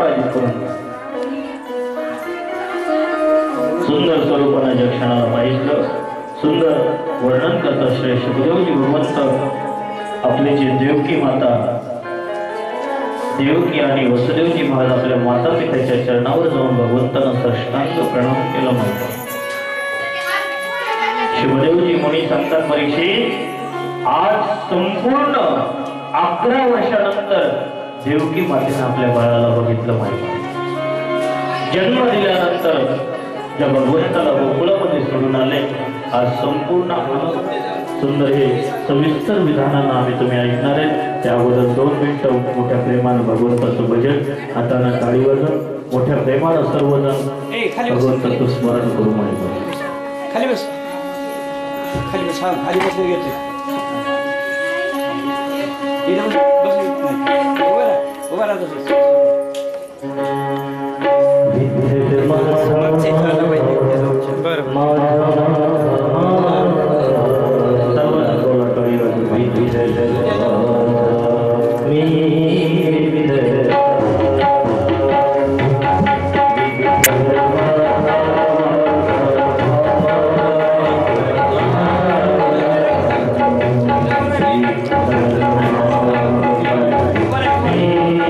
पराजित करून सुंदर स्वरूपाने क्षणाला पाहिलं सुंदर वर्णन करता श्री सुखदेवजी भगवंत आपले जे देवकी माता देवकी आणि वसुदेवजी महाराज आपल्या माता पित्याच्या चरणावर जाऊन भगवंतांना साष्टांग प्रणाम केला म्हणतात. शिवदेवजी मुनी सांगतात परीक्षित आज संपूर्ण 11 वर्षानंतर देवकी मातेने आपल्या बाळाला बघितलं माहिती. जन्म दिल्यानंतर ज्या भगवंताला गोकुळामध्ये सोडून आले आज संपूर्ण सुंदर हे सविस्तर विधानांना आम्ही तुम्ही ऐकणार आहे. त्या अगोदर 2 मिनिटं मोठ्या प्रेमानं भगवंताचं भजन हाताने टाळी वाजवून मोठ्या प्रेमानं सर्वजण भगवंताचं स्मरण करू म्हणतो. खाली बस खाली बस हा खाली बस घेते उभा राहा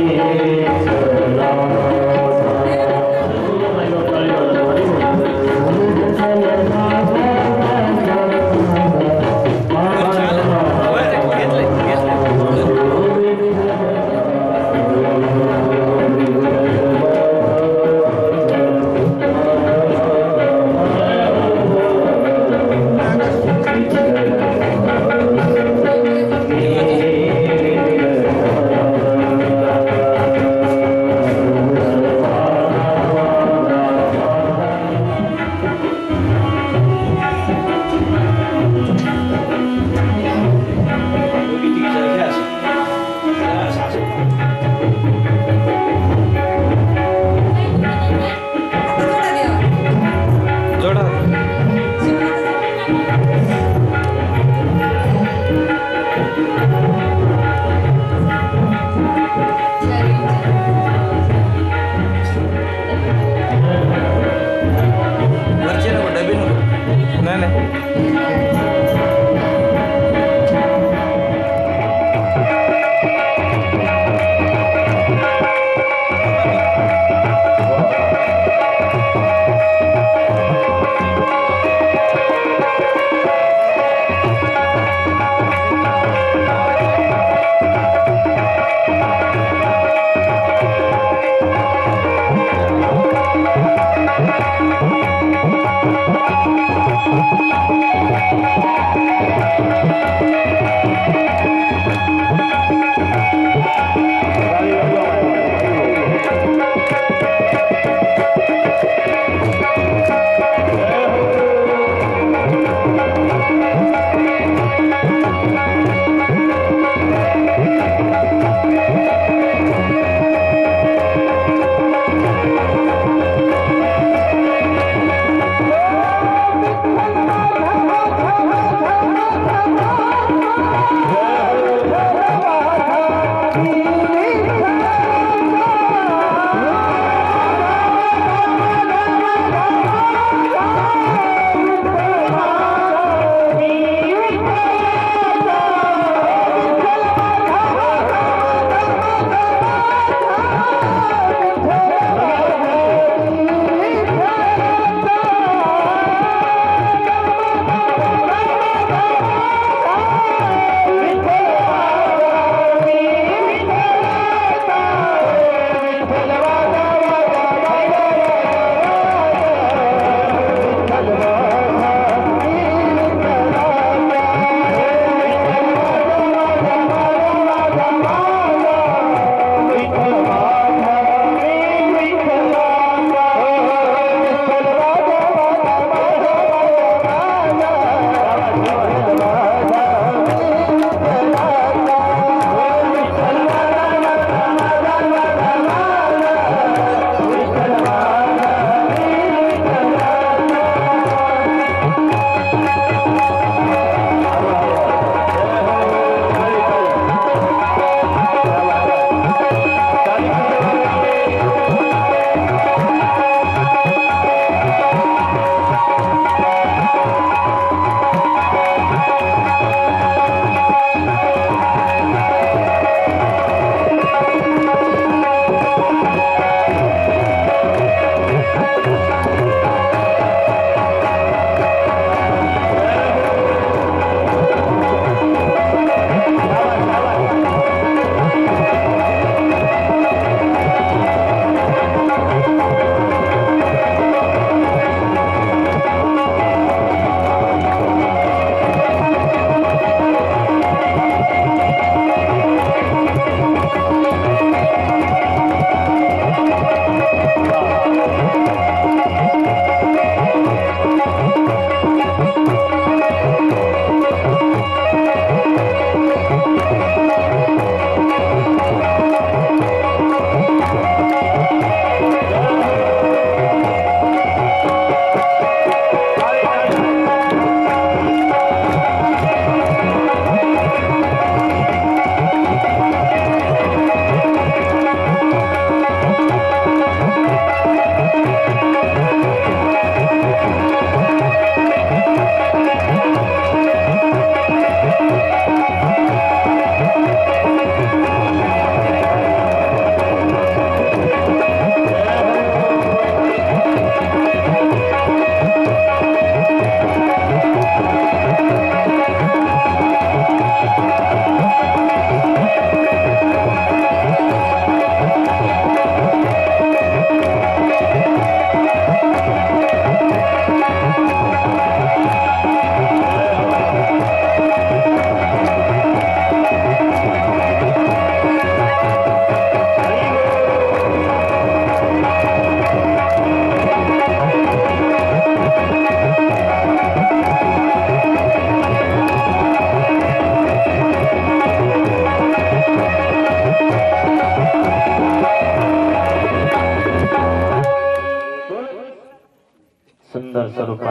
Thank you.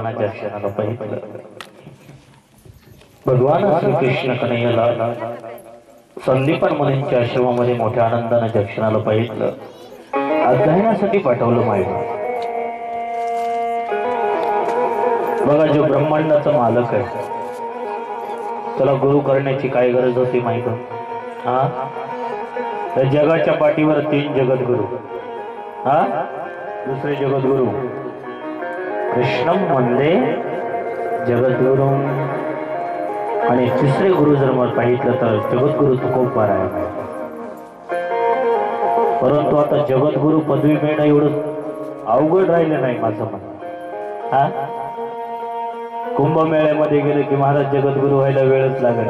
भगवानाच्या क्षणाला पाहिलं. भगवान श्रीकृष्ण कन्हैयाला संदीपान मुनींच्या आश्रमामध्ये मोठ्या आनंदाने दर्शनाला पाहिलं. अध्ययनासाठी पाठवलं माहिती. बघा, जो ब्रह्मांडाचा मालक आहे त्याला गुरु करण्याची काय गरज होती माहिती? हा, त्या जगाच्या पाठीवर 3 जगद्गुरु. हा, दुसरे जगद्गुरु कृष्णम वंदे जगद्गुरु, आणि तिसरे गुरु जर मला पाहितलं तर जगद्गुरु तुकोबा आहे. परंतु आता जगद्गुरु पदवी मिळणं एवढं अवघड राहिलं नाही माझं मन. हा, कुंभमेळ्यामध्ये गेले की महाराज जगद्गुरु व्हायला वेळच लागेल.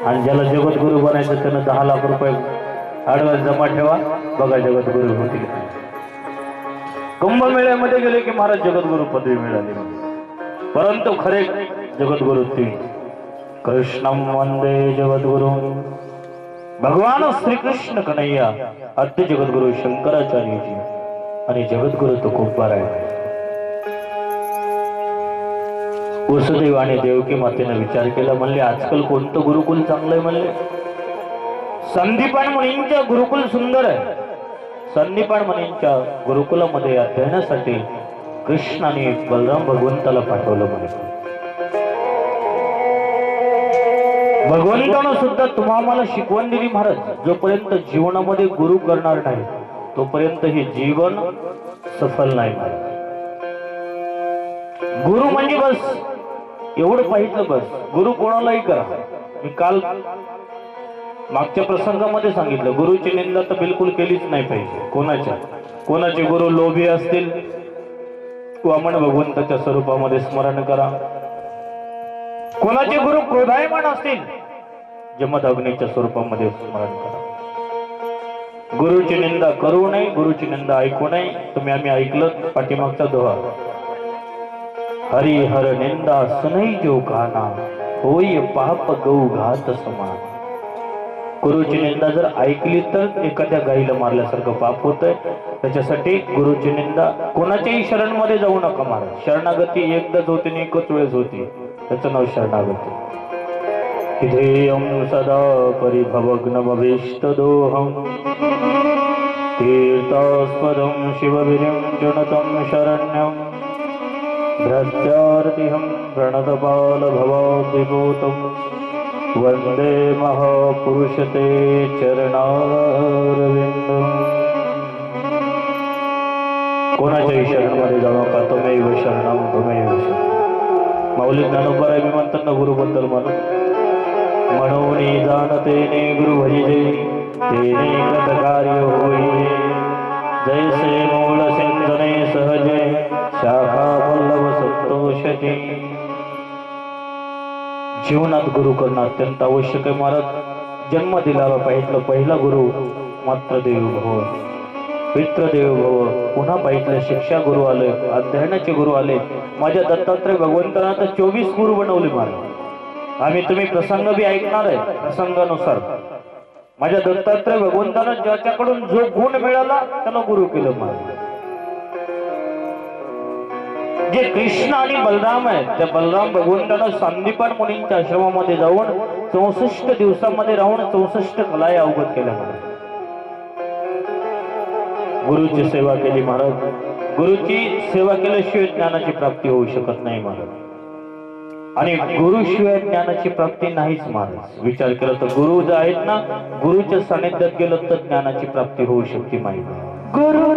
आणि ज्याला जगद्गुरु बनायचं त्यानं 10 लाख रुपये ॲडव्हान्स जमा ठेवा, बघा जगद्गुरु होतील. कुंभमेळ्यामध्ये गेले की महाराज जगद्गुरु पदवी मिळाली. परंतु खरे जगद्गुरु 3, कृष्णम वंदे जगद्गुरु, भगवान श्रीकृष्ण कन्हैया, आद्य जगद्गुरु शंकराचार्यजी आणि जगद्गुरु तुकोबा आहे. वसुदेव आणि देवकी मातेने विचार केला. म्हणले आजकाल कोणतं गुरुकुल चांगलं आहे? म्हणले संदीपान मुनींच्या गुरुकुल सुंदर आहे. संदीपान मुनींच्या गुरुकुलामध्ये अध्ययनासाठी कृष्ण आणि बलराम भगवंताला पाठवलं. म्हणे भगवंतानं सुद्धा तुम्हाला शिकवण दिली महाराज, जोपर्यंत जीवनामध्ये गुरु करणार नाही तोपर्यंत हे जीवन सफल नाही. गुरु म्हणजे बस एवढं पाहिजे, बस. गुरु कोणालाही करा. मी काल मागच्या प्रसंगामध्ये सांगितलं, गुरुची निंदा तर बिलकुल केलीच नाही पाहिजे. कोणाचे गुरु लोभी असतील वामन भगवंताच्या स्वरूपामध्ये स्मरण करा. कोणाचे गुरु क्रोधायमान असतील जमदग्नीच्या स्वरूपामध्ये स्मरण करा. गुरुची निंदा करू नये, गुरुची निंदा ऐकू नये. आम्ही ऐकलं पाठीमागचा दोहा, हरिहर निंदा सुनई जो गाना, होय पाप गौ घात समान. गुरुची निंदा जर ऐकली तर एखाद्या गाईला मारल्यासारखं पाप होतंय. त्याच्यासाठी गुरुची निंदा कोणाच्याही शरणमध्ये जाऊ नका महाराज. शरणागती एकदाच होती आणि एकच वेळेस होती, त्याचं नाव शरणागती. ध्येयं सदा परिभवग्नमभीष्टदोहं, तीर्थास्पदं शिवविरञ्जनतं शरण्यं, भ्रत्यार्तिहं प्रणतपालभवाब्धिभूतं, वंदे महापुरुष ते चरणारविंदं. कोणाच्याही शरणमध्ये जाऊ नका. त्वमेव शरणं त्वमेव शरणं. माऊली ज्ञानोबा मी म्हणतात ना गुरुबद्दल म्हणून जाणतेने गुरु भजिजे, तेने कृतकार्य होई. जैसे मूळ सिंचने सहजे, शाखा पल्लव संतोषते. जीवनात गुरु करणं अत्यंत आवश्यक आहे महाराज. जन्म दिलेला पाहिजे पहिला गुरु मात्र देव भव, पितृदेव भव. पुन्हा पाहिजे शिक्षा गुरु आले, अध्ययनाचे गुरु आले. माझ्या दत्तात्रय भगवंतांना तर 24 गुरु बनवले महाराज. तुम्ही प्रसंग बी ऐकणार आहे. प्रसंगानुसार माझ्या दत्तात्रय भगवंतांना ज्याच्याकडून जो गुण मिळाला त्याला गुरु केलं महाराज. जे कृष्ण आणि बलराम आहेत त्या बलराम भगवंतांना संदीपान मुनींच्या आश्रमामध्ये जाऊन 64 दिवसांमध्ये राहून 64 कलाया अवगत केल्या महाराज. गुरुची सेवा केली महाराज. गुरुची सेवा केल्याशिवाय ज्ञानाची प्राप्ती होऊ शकत नाही महाराज. आणि गुरुशिवाय ज्ञानाची प्राप्ती नाहीच महाराज. विचार केला तर गुरु जे आहेत ना, गुरुच्या सानिध्यात गेलं तर ज्ञानाची प्राप्ती होऊ शकते माहिती. गुरु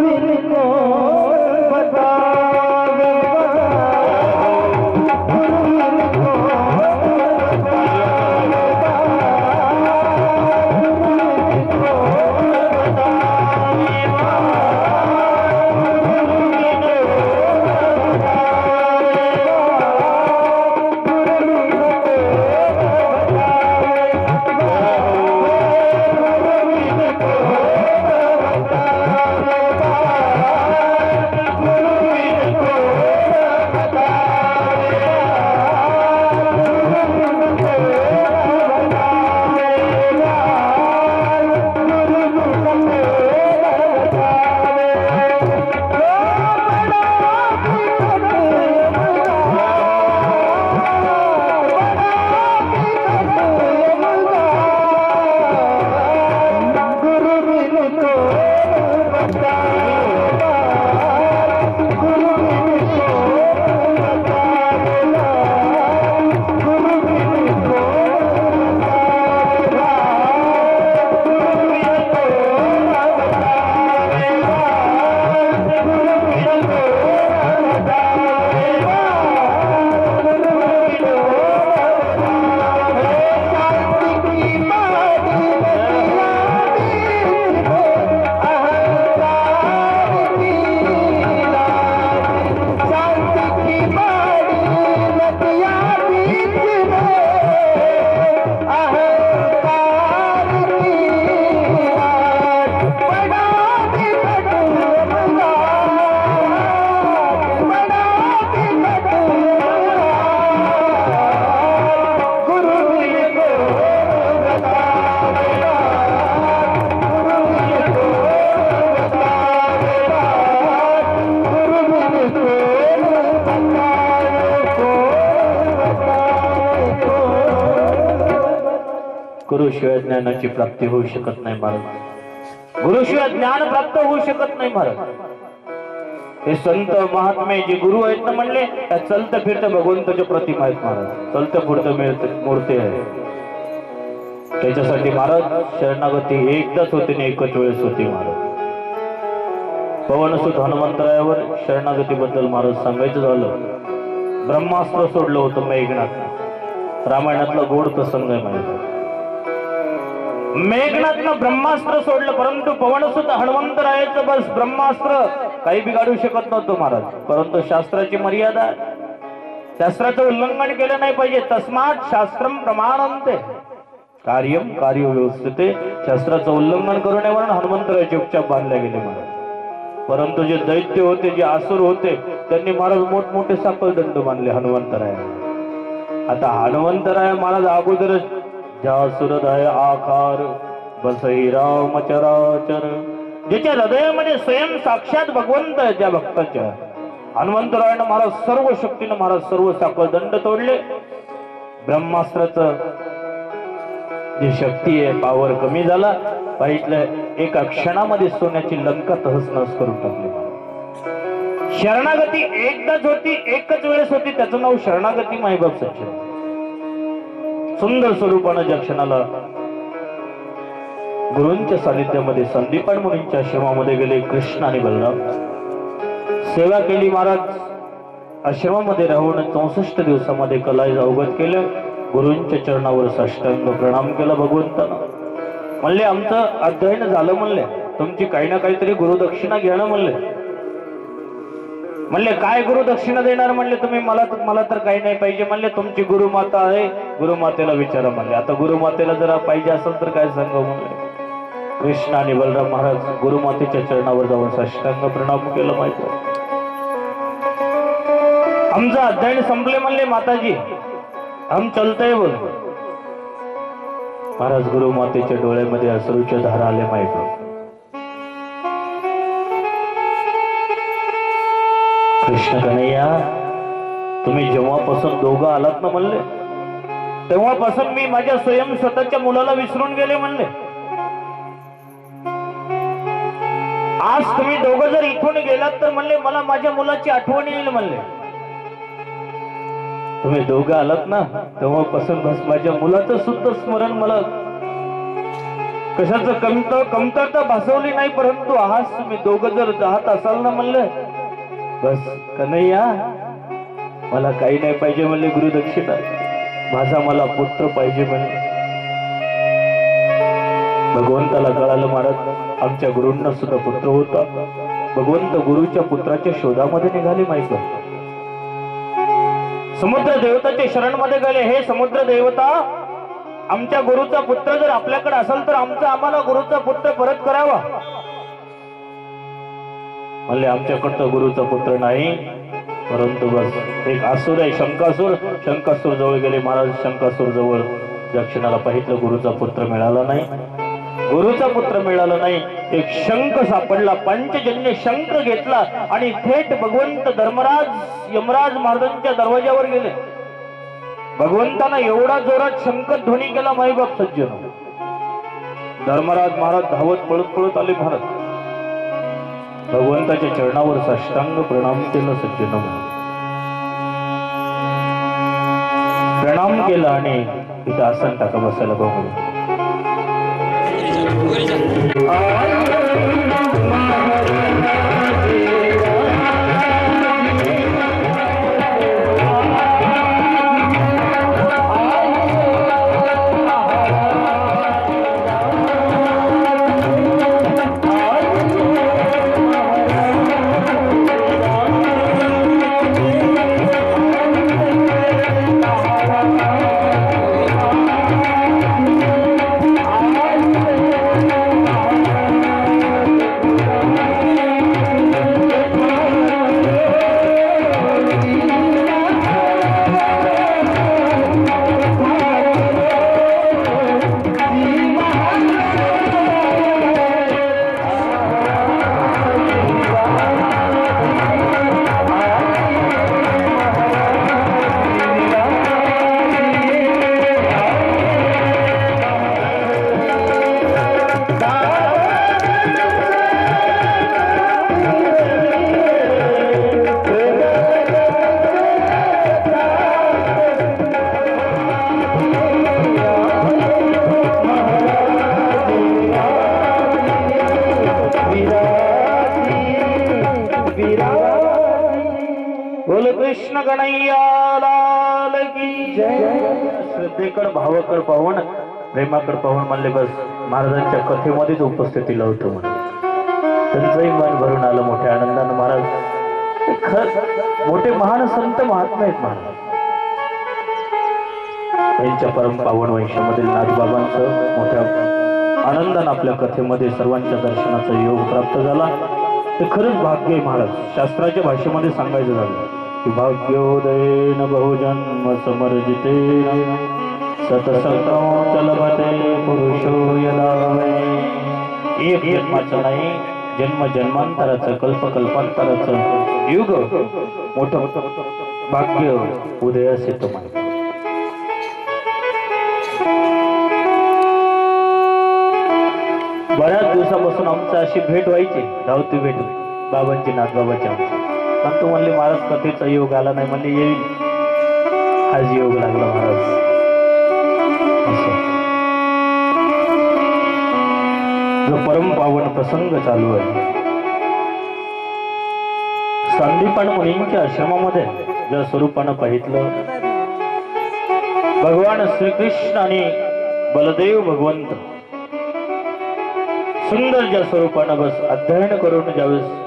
गुरुशिवाय ज्ञानाची प्राप्ती होऊ शकत नाही महाराज. गुरुशिवाय ज्ञान प्राप्त होऊ शकत नाही महाराज. हे संत महात्मे जे गुरु आहेत ना म्हणले, त्या चलत फिरत भगवंताच्या प्रतिमा आहेत महाराज. चलत फिरत मूर्ती आहे. त्याच्यासाठी महाराज शरणागती एकदाच होती आणि एकच वेळेस होती महाराज. पवनसुत हनुमंतरायावर शरणागतीबद्दल महाराज सांगायचं झालं, ब्रह्मास्त्र सोडलं होतं मेघनाथ. रामायणातला गोड प्रसंग आहे माहिती. मेघनाथनं ब्रह्मास्त्र सोडलं, परंतु पवनसुत हनुमंतरायाचं बस ब्रह्मास्त्र काही बिघाडू शकत नव्हतं महाराज. परंतु शास्त्राची मर्यादा, शास्त्राचं उल्लंघन केलं नाही पाहिजे. तस्मात शास्त्रम प्रमाणन्ते कार्यम कार्य व्यवस्थिते. शास्त्राचं उल्लंघन करू नये म्हणून हनुमंतरायाचे उपचार बांधले गेले महाराज. परंतु जे दैत्य होते, जे आसुर होते, त्यांनी महाराज मोठमोठे सापळदंड बांधले हनुमंतराया. आता हनुमंतराय महाराज अगोदरच जासुरदय आकार बसई राम चराचर, ज्याच्या हृदयामध्ये स्वयं साक्षात भगवंत आहे त्या भक्ताच्या, हनुमंतरायानं महाराज सर्व शक्तीनं महाराज सर्व सापळदंड तोडले. ब्रह्मास्त्राचं जी शक्ती आहे, पावर कमी झाला. पाहिलं एका क्षणामध्ये सोन्याची लंका तहस नहस करून टाकली. शरणागती एकदाच होती, एकच वेळेस होती. त्याचं नाव शरणागती माईबाप सच्चिदानंद. सुंदर स्वरूपानं ज्या क्षणाला गुरूंच्या सानिध्यामध्ये संदीपान मुनींच्या आश्रमामध्ये गेले कृष्ण आणि बलराम, सेवा केली महाराज. आश्रमामध्ये राहून 64 दिवसामध्ये कलाय अवगत केलं. गुरूंच्या चरणावर साष्टांग प्रणाम केला भगवंतानं. म्हणले आमचं अध्ययन झालं म्हणले, तुमची काही ना काहीतरी गुरुदक्षिणा घेणं म्हणले. म्हणले काय गुरुदक्षिणा देणार म्हणले तुम्ही? मला तर काही नाही पाहिजे म्हणले. तुमची गुरुमाता आहे, गुरुमातेला विचारा म्हणले. आता गुरुमातेला जरा पाहिजे असेल तर काय सांगावं म्हणले. कृष्ण आणि बलराम महाराज गुरुमातेच्या चरणावर जाऊन साष्टांग प्रणाम केलं. माहिती आमचं अध्ययन संपले म्हणले माताजी, हम चलतय बोल. महाराज गुरुमातेच्या डोळ्यामध्ये अश्रूच्या धारा आले. माहिती कृष्ण कन्हैया, तुम्ही जेव्हापासून दोघं आलात ना म्हणले, तेव्हापासून मी माझ्या स्वयं स्वतःच्या मुलाला विसरून गेले म्हणले. आज तुम्ही दोघं जर इथून गेलात तर म्हणले मला माझ्या मुलाची आठवण येईल म्हणले. तुम्ही दोघं आलात ना तेव्हापासून बस माझ्या मुलाचं सुद्धा स्मरण मला कशाचं कमतरता भासवली नाही. परंतु आज तुम्ही दोघं जर जात असाल ना म्हणले, बस कन्हैया मला काही नाही पाहिजे म्हणले गुरुदक्षिणा, माझा मला पुत्र पाहिजे म्हणले. भगवंताला कळालं महाराज आमच्या गुरूंना सुद्धा पुत्र होता. भगवंत गुरुच्या पुत्राच्या शोधामध्ये निघाले. माहिती समुद्र देवताच्या शरण मध्ये गेले. हे समुद्र देवता, आमच्या गुरुचा पुत्र जर आपल्याकडे असेल तर आम्हाला गुरुचा पुत्र परत करावा. म्हणले आमच्याकडं गुरुचा पुत्र नाही, परंतु बस एक आसुर आहे शंकासूर. शंकासूर जवळ गेले महाराज. शंकासूर जवळ ज्या क्षणाला पाहिलं गुरुचा पुत्र मिळाला नाही, गुरुचा पुत्र मिळाला नाही. एक शंख सापडला. पंचजन्य शंख घेतला आणि थेट भगवंत धर्मराज यमराज महाराजांच्या दरवाजावर गेले. भगवंतानं एवढा जोरात शंख ध्वनी केला माईबाप सज्जन. धर्मराज महाराज धावत पळत पळत आले. महाराज भगवंताच्या चरणावर साष्टांग प्रणाम केलं. सज्जन प्रणाम केला आणि इथं आसन टाका बसायला बघू. कृष्ण कन्हैया लाल की जय. श्रद्धेकड भावाकड पाहून प्रेमाकड पाहून म्हणले बस महाराजांच्या कथेमध्येच उपस्थितीला होतो म्हणून त्यांचंही मन भरून आलं मोठ्या आनंदानं. महाराज खरंच मोठे महान संत महात्मा आहेत महाराज. त्यांच्या परम पावन वंशामधील नाथबाबांचं मोठ्या आनंदानं आपल्या कथेमध्ये सर्वांच्या दर्शनाचा योग प्राप्त झाला. ते खरंच भाग्य आहे महाराज. शास्त्राच्या भाषेमध्ये सांगायचं झालं की भाग्योदयेन बहुजन्म समर्जिते सतसंगम चलभते पुरुषो यदा वै. एक जन्माचं नाही जन्म जन्मांतराचं कल्पकल्पांतराचं युग मोठं भाग्य उदयास येतो माहिती. बऱ्याच दिवसापासून आमचं अशी भेट व्हायची धावती भेट बाबांची नाथबाबाची आमची. पण तू म्हणले महाराज कथेचा योग आला नाही म्हणले येईल. आज योग लागला महाराज. जो परम पावन प्रसंग चालू आहे संदीपान मुनींच्या आश्रमामध्ये ज्या स्वरूपानं पाहितलं भगवान श्रीकृष्ण आणि बलदेव भगवंत सुंदर ज्या स्वरूपानं बस अध्ययन करून ज्यावेळेस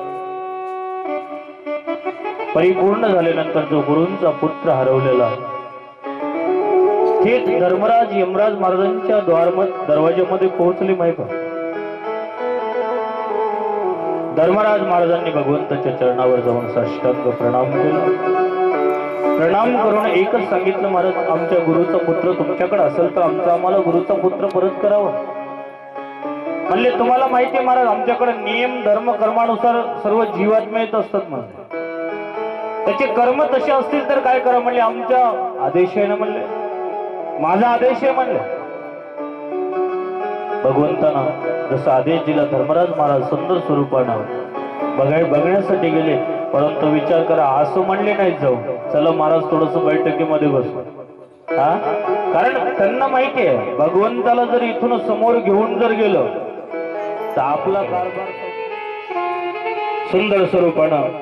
परिपूर्ण झाल्यानंतर जो गुरूंचा पुत्र हरवलेला थेट धर्मराज यमराज महाराजांच्या दरवाज्यामध्ये पोहोचले माहिती. धर्मराज महाराजांनी भगवंताच्या चरणावर जाऊन साष्टांग प्रणाम केला. प्रणाम करून एकच सांगितलं महाराज आमच्या गुरुचा पुत्र तुमच्याकडे असेल तर आम्हाला गुरुचा पुत्र परत करावा. म्हणले तुम्हाला माहिती आहे महाराज आमच्याकडे नियम धर्म कर्मानुसार सर्व जीवात्मा येत असतात म्हणले. त्याचे कर्म तसे असतील तर काय करा म्हणले आमच्या आदेश आहे ना म्हणले. माझा आदेश आहे म्हणले. भगवंतानं जसा आदेश दिला धर्मराज महाराज सुंदर स्वरूपानं बघण्यासाठी गेले. परंतु विचार करा असं म्हणले नाही जाऊ चला महाराज थोडस बैठकीमध्ये बसू. कारण त्यांना माहिती आहे भगवंताला जर इथून समोर घेऊन जर गेलं तर आपला कारभार सुंदर स्वरूपानं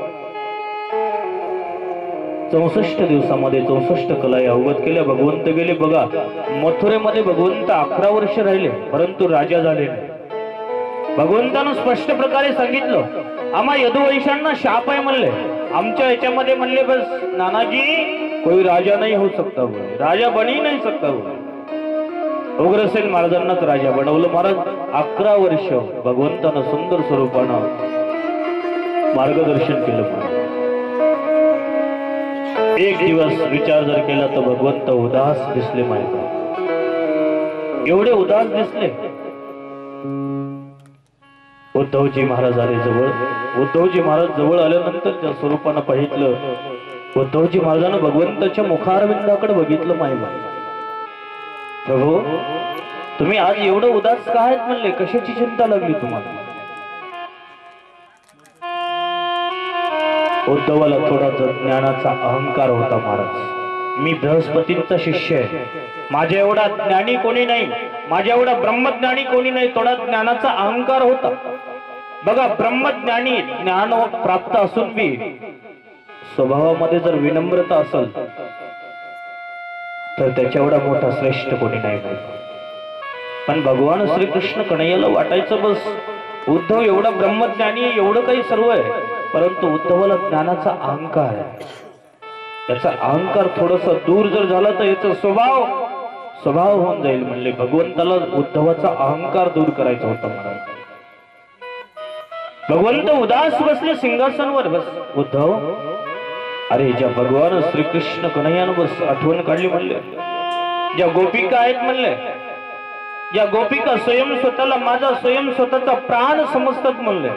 64 दिवसामध्ये 64 कला अवगत केल्या. भगवंत गेले बघा मथुरेमध्ये भगवंत 11 वर्ष राहिले परंतु राजा झाले नाही. भगवंतानं स्पष्ट प्रकारे सांगितलं आम्हा यदुवंशांना शाप आहे म्हणले. आमच्या याच्यामध्ये म्हणले बस नानाजी कोई राजा नहीं हो सकता हुआ राजा बनी नहीं सकता हुआ. उग्रसेन महाराजांनाच राजा बनवलं महाराज. 11 वर्ष भगवंतानं सुंदर स्वरूपानं मार्गदर्शन केलं. एक दिवस विचार जर केला तर भगवंत उदास दिसले माहिती. एवढे उदास दिसले. उद्धवजी महाराज आले जवळ. उद्धवजी महाराज जवळ आल्यानंतर त्या स्वरूपानं पाहितलं. उद्धवजी महाराजांना भगवंताच्या मुखारविंदाकडे बघितलं माहिती. प्रभू तुम्ही आज एवढं उदास का आहेत म्हणले कशाची चिंता लागली तुम्हाला. उद्धवाला थोडासा ज्ञानाचा अहंकार होता महाराज. मी बृहस्पतींचा शिष्य आहे. माझ्या एवढा ज्ञानी कोणी नाही. माझ्या एवढा ब्रह्मज्ञानी कोणी नाही. थोडा ज्ञानाचा अहंकार होता. बघा ब्रह्मज्ञानी ज्ञान प्राप्त असून बी स्वभावामध्ये जर विनम्रता असेल तर त्याच्या एवढा मोठा श्रेष्ठ कोणी नाही. पण भगवान श्रीकृष्ण कन्हैयाला वाटायचं बस उद्धव एवढा ब्रह्मज्ञानी एवढं काही सर्व आहे परंतु उद्धवाला ज्ञानाचा अहंकार आहे. त्याचा अहंकार थोडासा दूर जर झाला तर याचा स्वभाव होऊन जाईल म्हणले. भगवंताला उद्धवाचा अहंकार दूर करायचा होता महाराज. भगवंत उदास बसले सिंहासनावर. बस उद्धव अरे ज्या भगवान श्रीकृष्ण कन्हैयानं बस आठवण काढली म्हणले. ज्या गोपिका आहेत म्हणले ज्या गोपिका स्वयं स्वतःला माझा स्वयं स्वतःचा प्राण समजतात म्हणले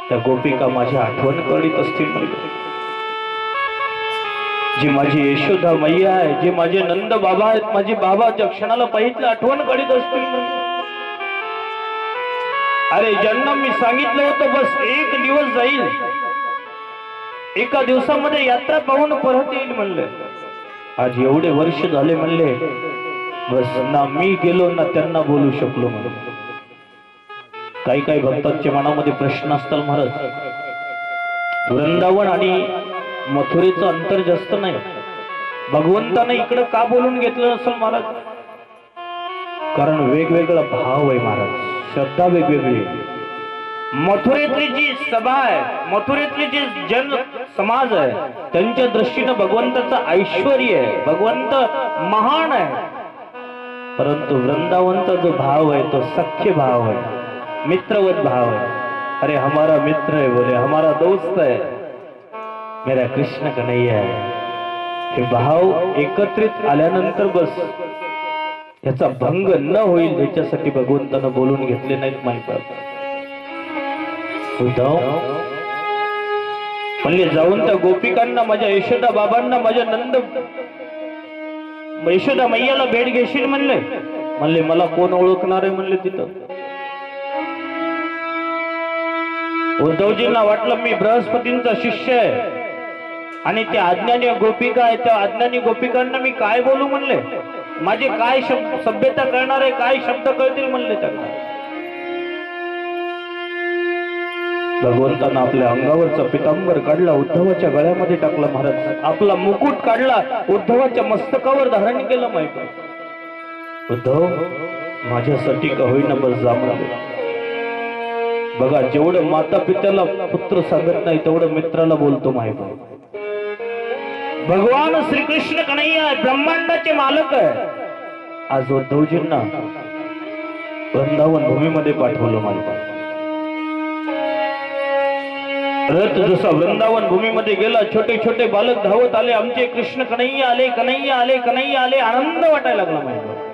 त्या गोपिका माझी आठवण करीत असतील म्हणले. जी माझी यशोदा मैया आहे जे माझे नंद बाबा आहेत माझे बाबा ज्या क्षणाला पाहितलं आठवण करीत असतील म्हणले. अरे ज्यांना मी सांगितलं होतं बस एक दिवस जाईल एका दिवसामध्ये यात्रा पाहून परत येईल म्हणले. आज एवढे वर्ष झाले म्हणले बस ना मी गेलो ना त्यांना बोलू शकलो म्हणून. काही काही भक्तांच्या मनामध्ये प्रश्न असतात महाराज. वृंदावन आणि मथुरेचं अंतर जास्त नाही. भगवंताने इकडं का बोलून घेतलं असेल महाराज? कारण वेगवेगळा भाव आहे महाराज, श्रद्धा वेगवेगळी. मथुरेतली जी सभा आहे, मथुरेतली जी जन समाज आहे, त्यांच्या दृष्टीनं भगवंताचं ऐश्वर्य आहे, भगवंत महान आहे. परंतु वृंदावनचा जो भाव आहे तो सख्य भाव आहे, मित्रवत भाव है. अरे हमारा मित्र है, बोले हमारा दोस्त है, मेरा कृष्ण कन्हैया है. हे भाव एकत्रित आल्यानंतर बस याचा भंग न होईल याच्यासाठी भगवंतानं बोलून घेतले नाहीत माहिती. उद्धव म्हणले जाऊन त्या गोपिकांना, माझ्या यशोदा बाबांना, माझ्या यशोदा मैयाला भेट घेशील म्हणले. म्हणले मला कोण ओळखणार आहे म्हणले तिथं. उद्धवजींना वाटलं मी बृहस्पतींचा शिष्य आहे आणि त्या अज्ञानी गोपिका आहे, त्या अज्ञानी गोपिकांना मी काय बोलू म्हणले, माझे काय सभ्यता करणार आहे, काय शब्द कळतील म्हणले त्यांना. भगवंतानं आपल्या अंगावरचा पितांबर काढला, उद्धवाच्या गळ्यामध्ये टाकला महाराज. आपला मुकुट काढला, उद्धवाच्या मस्तकावर धारण केलं. माहिती उद्धव माझ्यासाठी का होईना बस जा म्हणाले. बघा जेवढं माता पित्याला पुत्र सांगत नाही तेवढं मित्राला बोलतो माहिती. भगवान श्रीकृष्ण कन्हैया ब्रह्मांडाचे मालक आहे. आज उद्धवजींना वृंदावन भूमीमध्ये पाठवलं माहिती. रथ जसा वृंदावन भूमीमध्ये गेला, छोटे छोटे बालक धावत आले, आमचे कृष्ण कन्हैया आले, कन्हैया आले, कन्हैया आले. आनंद वाटायला लागला माहिती.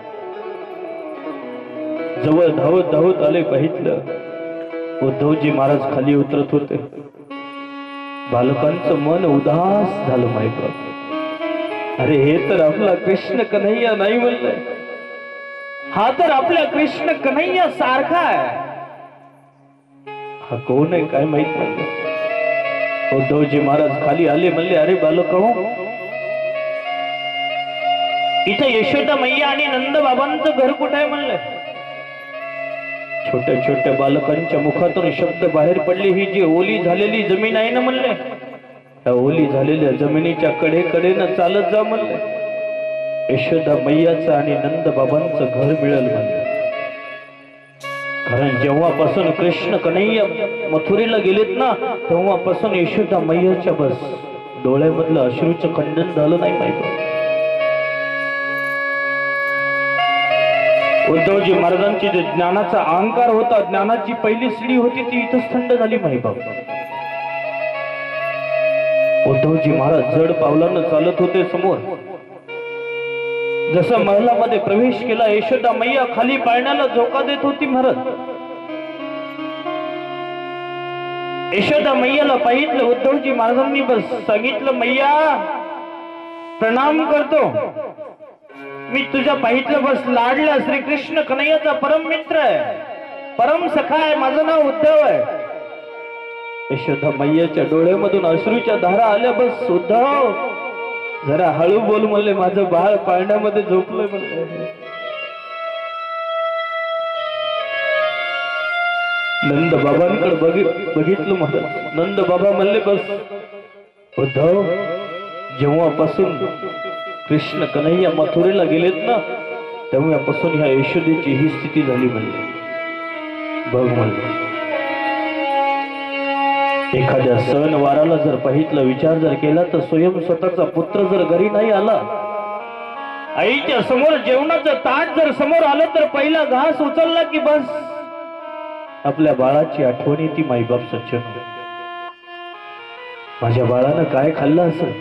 जवळ धावत धावत आले, बघितलं उद्धवजी महाराज खाली उतरत होते. बालकांचं मन उदास झालं माहिती. अरे हे तर आपला कृष्ण कन्हैया नाही म्हणलंय, हा तर आपल्या कृष्ण कन्हैया सारखा आहे, हा कोण आहे काय माहित नाही. उद्धवजी महाराज खाली आले, म्हणले अरे बालक हो, इथं यशोदा मैया आणि नंद बाबांचं घर कुठे आहे म्हणलं. छोट्या छोट्या बालकांच्या मुखातून शब्द बाहेर पडले, ही जी ओली झालेली जमीन आहे ना म्हणले, त्या ओली झालेल्या जमिनीच्या कडेकडेनं चालत जा म्हणले. यशोदा मैयाचं आणि नंद बाबांचं घर मिळेल म्हणले. कारण जेव्हापासून कृष्ण कन्हैया मथुरेला गेलेत ना, तेव्हापासून यशोदा मैयाच्या बस डोळ्यामधलं अश्रूचं खंडन झालं नाही माहिती. उद्धवजी महाराजांची जे ज्ञानाचा अहंकार होता, ज्ञानाची पहिली सीडी होती ती इथंच थंड झाली माहिती. उद्धवजी महाराज जड पावलानं चालत होते समोर. जसं महलामध्ये प्रवेश केला, यशोदा मैया खाली पाळण्याला झोका देत होती महाराज. यशोदा मैयाला पाहिलं, उद्धवजी महाराजांनी बस सांगितलं, मैया प्रणाम करतो, मी तुझ्या पाहितलं बस लाडल्या श्रीकृष्ण कन्हैयाचा परम मित्र आहे, परम सखा आहे, माझं नाव उद्धव आहे. यशोदा मैयाच्या डोळ्यामधून अश्रूच्या धारा आल्या. बस उद्धव जरा हळू बोल म्हणले, माझं बाळ पाळण्यामध्ये झोपलंय म्हणले. नंद बाबांकडे बघितलं महाराज. नंद बाबा म्हणले बस उद्धव, जेव्हापासून कृष्ण कन्हैया मथुरेला गेलेत ना, तेव्हापासून ह्या यशोदेची ही स्थिती झाली म्हणले. बघ म्हणले, एखाद्या सण वाराला जर पाहितला विचार जर केला तर स्वयं स्वतःचा पुत्र जर घरी नाही आला, आईच्या समोर जेवणाचं ताट जर समोर आलं तर पहिला घास उचलला की बस आपल्या बाळाची आठवण येते. माईबाप सच्चन, माझ्या बाळानं काय खाल्लं असेल,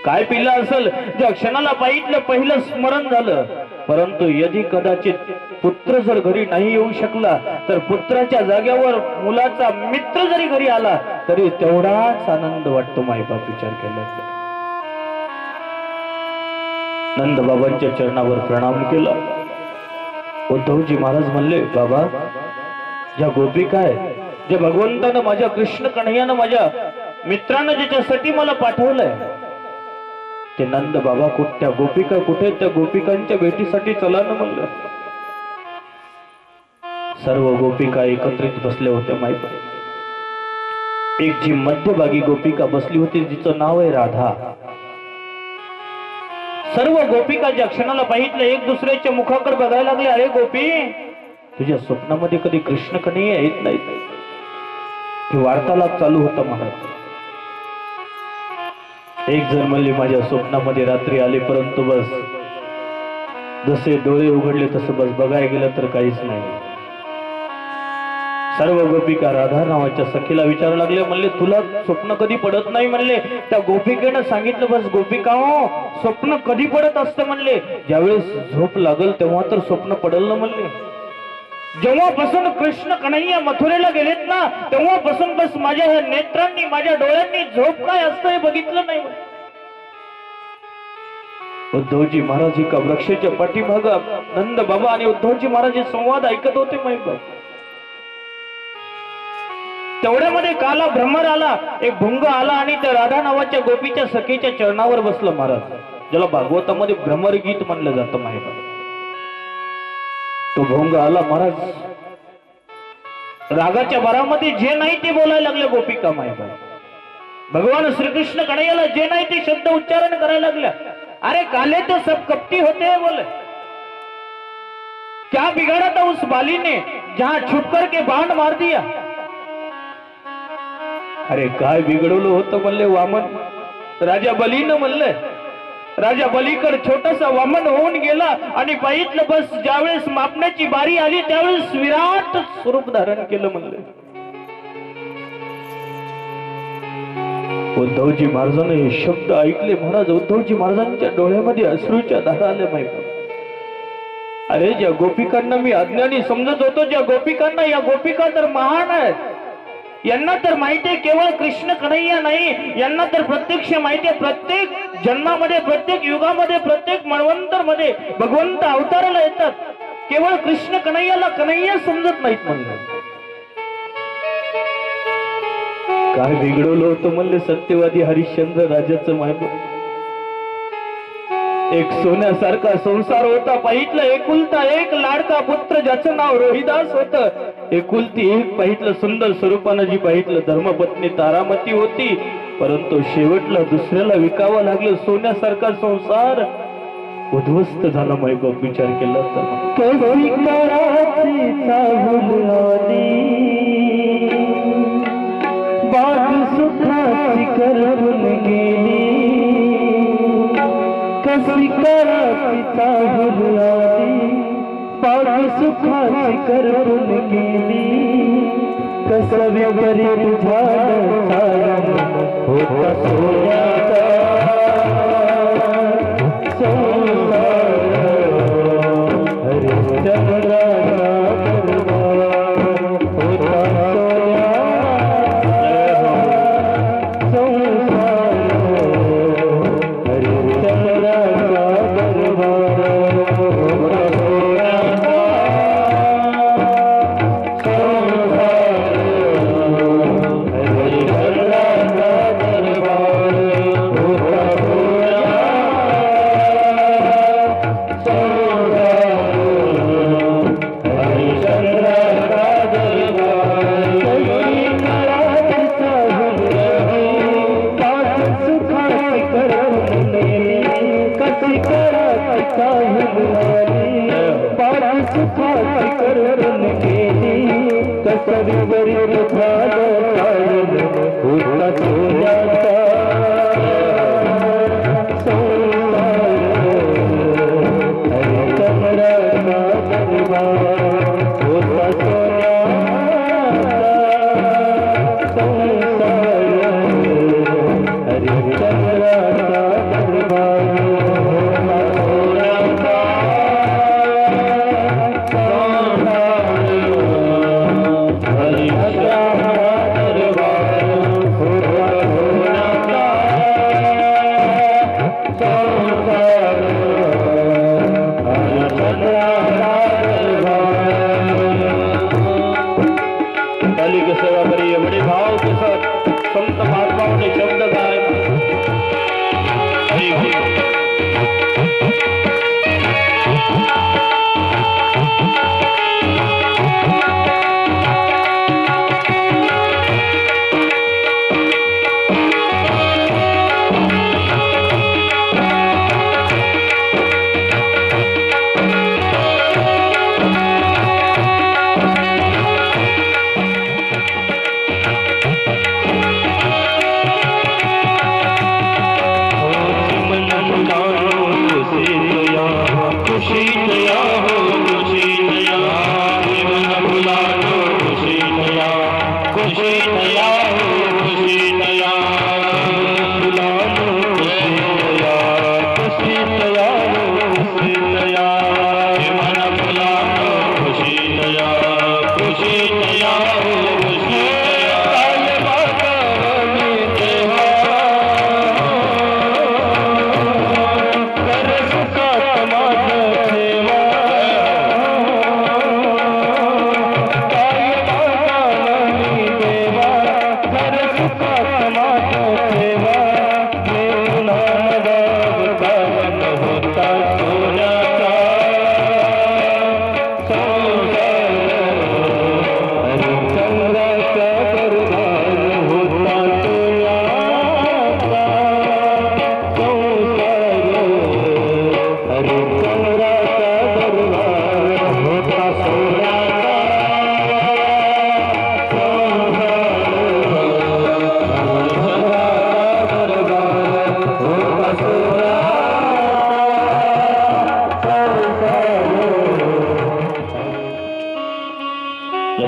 काय पिलं असेल, ज्या क्षणाला पाहितलं पहिलं स्मरण झालं. परंतु यदि कदाचित पुत्र जर घरी नाही येऊ शकला तर पुत्राच्या जाग्यावर मुलाचा मित्र जरी घरी आला तरी तेवढाच आनंद वाटतो. मायबाप विचार केला. नंद बाबांच्या चरणावर प्रणाम केला. उद्धवजी महाराज म्हणले, बाबा ज्या गोपिका आहे, ज्या भगवंतानं माझ्या कृष्ण कन्हैयानं माझ्या मित्रांना ज्याच्यासाठी मला पाठवलंय, ते नंद बाबा त्या गोपिका कुठे, त्या गोपिकांच्या भेटीसाठी चला ना म्हणलं. सर्व गोपिका एकत्रित बसल्या होत्या माहिती. एक जी मध्यभागी गोपिका बसली होती जिचं नाव आहे राधा. सर्व गोपिका ज्या क्षणाला पाहितलं एक दुसऱ्याच्या मुखाकडे बघायला लागले. अरे गोपी, तुझ्या स्वप्नामध्ये कधी कृष्ण कन्हैया येत नाही? ही वार्तालाप चालू होता महाराज. एक जण म्हणले माझ्या स्वप्नामध्ये रात्री आले, परंतु बस जसे डोळे उघडले तसं बस बघायला गेलं तर काहीच नाही. सर्व गोपिका राधा नावाच्या सखीला विचारू लागले. म्हणले तुला स्वप्न कधी पडत नाही? म्हणले त्या गोपिकेनं सांगितलं बस गोपिका हो, स्वप्न कधी पडत असतं? म्हणले ज्यावेळेस झोप लागल तेव्हा तर स्वप्न पडल ना. म्हणले जेव्हापासून कृष्ण कन्हैया मथुरेला गेलेत ना तेव्हापासून बस माझ्या ह्या नेत्रांनी माझ्या डोळ्यांनी झोप काय असतं हे बघितलं नाही. उद्धवजी महाराज एका वृक्षाच्या पाठीमाग नंद बाबा आणि उद्धवजी महाराज संवाद ऐकत होते. माहिती तेवढ्यामध्ये काला भ्रमर आला, एक भुंग आला आणि त्या राधा नावाच्या गोपीच्या सखीच्या चरणावर बसलं महाराज, ज्याला भागवतामध्ये भ्रमर गीत म्हणलं जातं. माहिती तो भोंग आला महाराज, रागाच्या भरामध्ये जे नाही ते बोलायला लागले गोपिका. माहिती भगवान श्रीकृष्ण कन्हैयाला जे नाही ते शब्द उच्चारण करायला लागल्या. अरे काले तो सब कपटी होते हैं बोले, क्या बिगाड़ा था उस बाली ने जहां छुप करके बाण मार दिया. अरे काय बिघडवलं होतं म्हणले वामन, राजा बलीनं म्हणलंय. राजा बलीकड छोटासा वामन होऊन गेला आणि पाहितलं बस ज्यावेळेस मापण्याची बारी आली त्यावेळेस विराट स्वरूप धारण केलं. म्हणले उद्धवजी महाराजांनी हे शब्द ऐकले. महाराज उद्धवजी महाराजांच्या डोळ्यामध्ये अश्रूच्या धारा आल्या. माहिती अरे ज्या गोपिकांना मी अज्ञानी समजत होतो, ज्या गोपिकांना या गोपिका तर महान आहेत, यांना तर माहितीये केवळ कृष्ण कन्हैया नाही, यांना तर प्रत्यक्ष माहितीये प्रत्येक जन्मामध्ये प्रत्येक युगामध्ये प्रत्येक मन्वंतर मध्ये भगवंत अवताराला येतात. केवळ कृष्ण कन्हैयाला कन्हैया समजत नाहीत. म्हणलं काय बिघडवलं होतं म्हणले सत्यवादी हरिश्चंद्र राजाचं. माहिती एक सोन्यासारखा संसार होता. पाहितलं एकुलता एक लाडका पुत्र ज्याचं नाव रोहिदास होतं. एकुलती एक पाहितलं सुंदर स्वरूपानं जी पाहितलं धर्मपत्नी तारामती होती, परंतु शेवटला दुसऱ्याला विकावं लागलं. सोन्यासारखा संसार उद्ध्वस्त झाला. मायबाप विचार केला तर बाग सुखाची करवून गेली, कशी कराची चाहूल आली. बाग सुखाची करवून गेली, कसं विपरीत झालं सारं होता सोन्याचा संसार. हरिश्चंद्राचा दरबार होता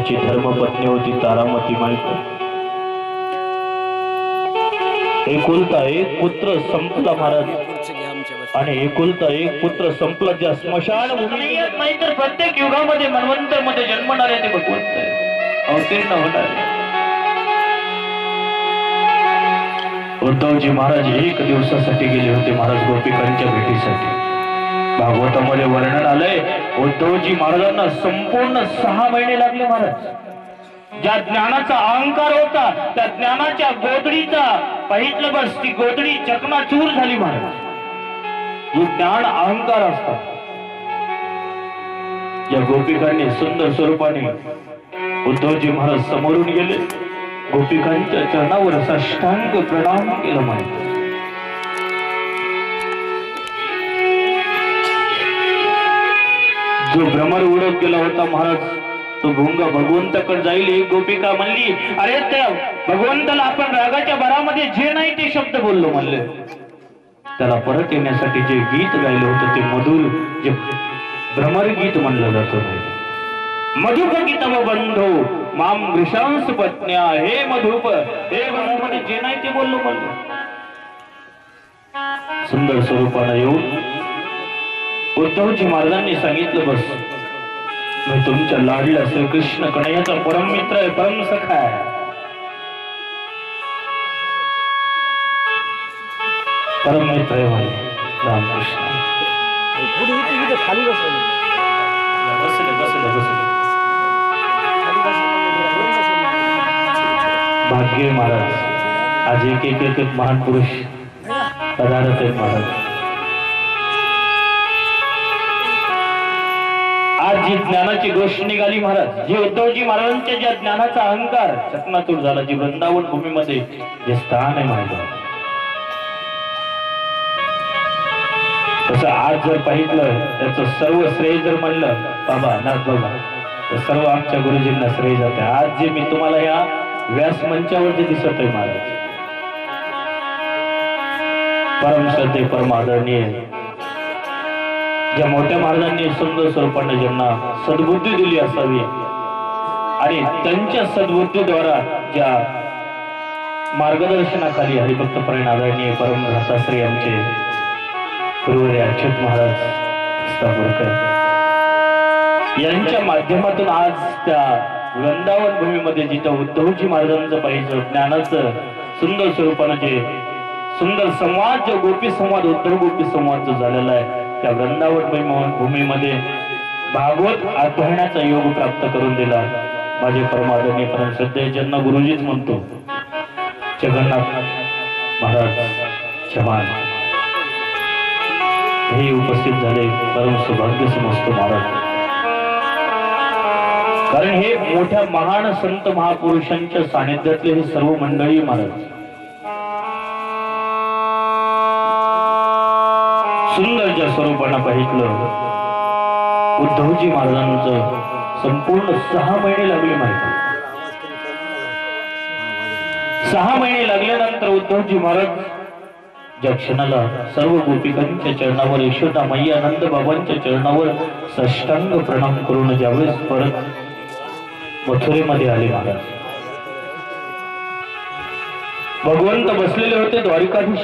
त्याची धर्मपत्नी होती तारामती माईकर. एकुलता एक पुत्र संपला महाराज, आणि एकुलता एक पुत्र संपला ज्या स्मशान भूमी नाही तर प्रत्येक युगामध्ये मन्वंतर मध्ये जन्मणारे ते भगवंत अवतीर्ण होणारे. उद्धवजी महाराज एक दिवसासाठी गेले होते महाराज गोपिकांच्या भेटीसाठी. भागवतामध्ये वर्णन आलंय उद्धवजी महाराजांना संपूर्ण 6 महिने लागले महाराज. ज्या ज्ञानाचा अहंकार होता त्या ज्ञानाच्या गोदडीचा पाहितलं बस ती गोदडी चकनाचूर झाली महाराज. जो ज्ञान अहंकार असतात या गोपिकांनी सुंदर स्वरूपाने उद्धवजी महाराज समोरून गेले. गोपिकांच्या चरणावर साष्टांग प्रणाम केलं माहिती. जो भ्रमर उडत गेला होता महाराज तो भुंगा भगवंताकडे जाईल. एक गोपिका म्हणली, अरे त्या भगवंताला आपण रागाच्या भरामध्ये जे नाही ते शब्द बोललो म्हणले. त्याला परत येण्यासाठी जे गीत गायलं होतं ते मधुर जे भ्रमर गीत म्हणलं जातं नाही. मधुप गीतम बंधो माम वृषांस पत्न्या, हे मधुप हे भ्रमरामध्ये जे नाही ते बोललो म्हणलं. सुंदर स्वरूपानं येऊन उद्धवजी महाराजांनी सांगितलं, बस मी तुमच्या लाडल्या श्रीकृष्ण कन्हैयाचा परम मित्र आहे, परम सखा आहे. परम मित्र आहे माझे रामकृष्ण. खाली बसले भाग्य महाराज. आज एक एक महान पुरुष पदार्थ आहेत महाराज. आज जी ज्ञानाची गोष्ट निघाली महाराज, जी उद्धवजी महाराजांच्या ज्या ज्ञानाचा अहंकार चकनाचूर झाला, जी वृंदावन भूमीमध्ये जे स्थान आहे महाराज, तसं आज जर पाहिलं त्याचं सर्व श्रेय जर म्हणलं बाबा नाथ बाबा तर सर्व आमच्या गुरुजींना श्रेय जाते. आज जे मी तुम्हाला या व्यास मंचावर जे दिसत आहे महाराज, परम श्रद्धे परम आदरणीय ज्या मोठ्या महाराजांनी सुंदर स्वरूपाने ज्यांना सद्बुद्धी दिली असावी आणि त्यांच्या सद्बुद्धीद्वारा ज्या मार्गदर्शनाखाली हरिभक्त परायण आदरणीय परम घासाश्री आमचे गुरुवर्य अच्युत महाराज स्थापूरकर यांच्या माध्यमातून आज त्या वृंदावन भूमीमध्ये जिथं उद्धवजी महाराजांचं पाहिजे ज्ञानाचं सुंदर स्वरूपानं जे सुंदर संवाद जो गोपी संवाद उद्धव गोपी संवाद जो झालेला आहे त्या वृंदावन भूमीमध्ये भागवत अध्ययनाचा योग प्राप्त करून दिला माझे परमादरणीय परम श्रद्धेय ज्यांना गुरुजीच म्हणतो जगन्नाथ महाराज चव्हाण हे उपस्थित झाले. परम सौभाग्य समजतो महाराज, कारण हे मोठ्या महान संत महापुरुषांच्या सानिध्यातले हे सर्व मंडळी महाराज सुंदर ज्या स्वरूपानं पाहितलं. उद्धवजी महाराजांचं संपूर्ण 6 महिने लागले माहिती. 6 महिने लागल्यानंतर उद्धवजी महाराज ज्या क्षणाला सर्व गोपिकांच्या चरणावर यशोदा मैया नंद बाबांच्या चरणावर साष्टांग प्रणाम करून ज्यावेळेस परत मथुरेमध्ये आले महाराज, भगवंत बसलेले होते द्वारिकाधीश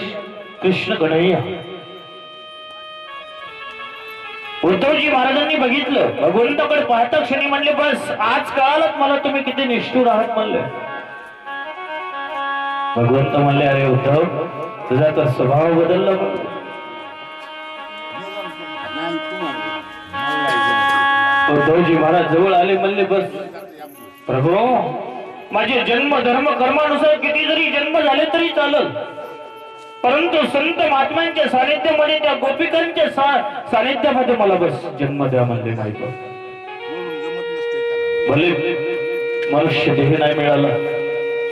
कृष्ण कन्हैया. उद्धवजी महाराजांनी बघितलं भगवंताकडे पाहता क्षणी म्हणले, बस आज कळालंच मला तुम्ही किती निष्ठुर आहात म्हणले. भगवंत म्हणले, अरे उद्धव तुझा तर स्वभाव बदलला. उद्धवजी महाराज जवळ आले म्हणले, बस प्रभू माझे जन्म धर्म कर्मानुसार किती जरी जन्म झाले तरी चालत, परंतु संत महात्म्यांच्या सानिध्यामध्ये त्या गोपिकांच्या सानिध्यामध्ये मला बस जन्म द्या म्हणले. माहिती भले मनुष्य देह नाही मिळाला,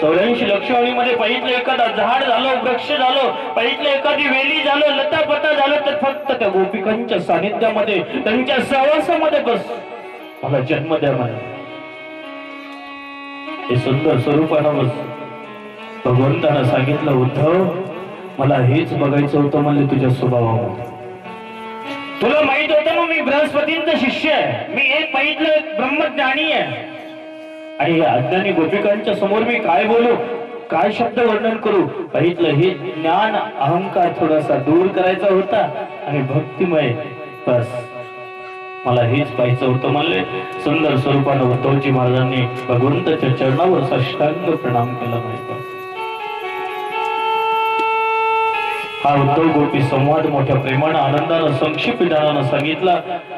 84 लक्षणीमध्ये पाहितलं एखादा झाड झालं वृक्ष झालं, पाहितलं एखादी वेली झालं लता पता झालं, तर फक्त त्या गोपिकांच्या सानिध्यामध्ये त्यांच्या सहवासामध्ये बस मला जन्म द्या म्हणे. हे सुंदर स्वरूपानं बस भगवंतानं सांगितलं, उद्धव मला हेच बघायचं होतं म्हणले तुझ्या स्वभावामध्ये. तुला माहित होतं ना मी बृहस्पतींचा शिष्य आहे, मी एक पाहितलं ब्रह्मज्ञानी आहे, आणि या अज्ञानी गोपिकांच्या समोर मी काय बोलू, काय शब्द वर्णन करू? बघितलं, हे ज्ञान अहंकार थोडासा दूर करायचा होता आणि भक्तिमय, बस मला हेच पाहिजे होतं म्हणले. सुंदर स्वरूपानं उद्धवजी महाराजांनी भगवंताच्या चरणावर साष्टांग प्रणाम केला. माहिती हा उद्धव गोपी संवाद मोठ्या प्रेमानं आनंदानं संक्षिप्त विधानानं सांगितला.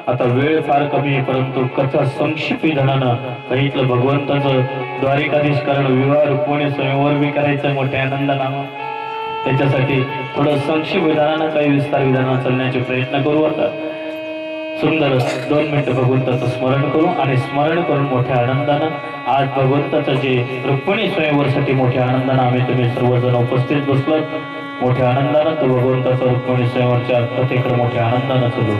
आता वेळ फार कमी आहे, परंतु कथा संक्षिप्त विधानानं सांगितलं. भगवंताचं द्वारिकाधीश कारण विवाह रुक्मिणी स्वयंवर बी करायचं मोठ्या आनंदानं. त्याच्यासाठी थोडं संक्षिप्त विधानानं काही विस्तार विधानानं चालण्याचे प्रयत्न करू. आता सुंदर 2 मिनिटं भगवंताचं स्मरण करू आणि स्मरण करून मोठ्या आनंदानं आज भगवंताचं जे रुक्मिणी स्वयंवरसाठी मोठ्या आनंदानं आम्ही तुम्ही सर्वजण उपस्थित बसलात. मोठ्या आनंदानं तो भगवंताचा रुक्मिणी स्वयंवरच्या कथेकडे मोठ्या आनंदानं चालू.